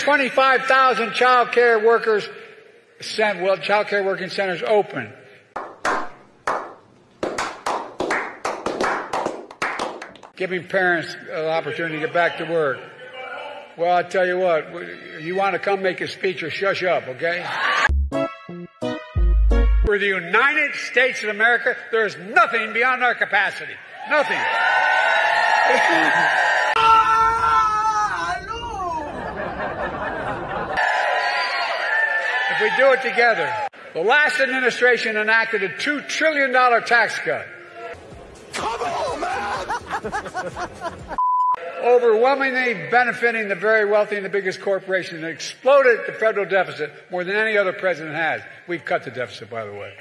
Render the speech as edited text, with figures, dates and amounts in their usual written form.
325,000 child care working centers open. Giving parents an opportunity to get back to work. Well, I tell you what, you want to come make a speech or shush up, okay? We're the United States of America. There is nothing beyond our capacity. Nothing. If we do it together. The last administration enacted a $2 trillion tax cut. Come on, man! Overwhelmingly benefiting the very wealthy and the biggest corporations, and exploded the federal deficit more than any other president has. We've cut the deficit, by the way.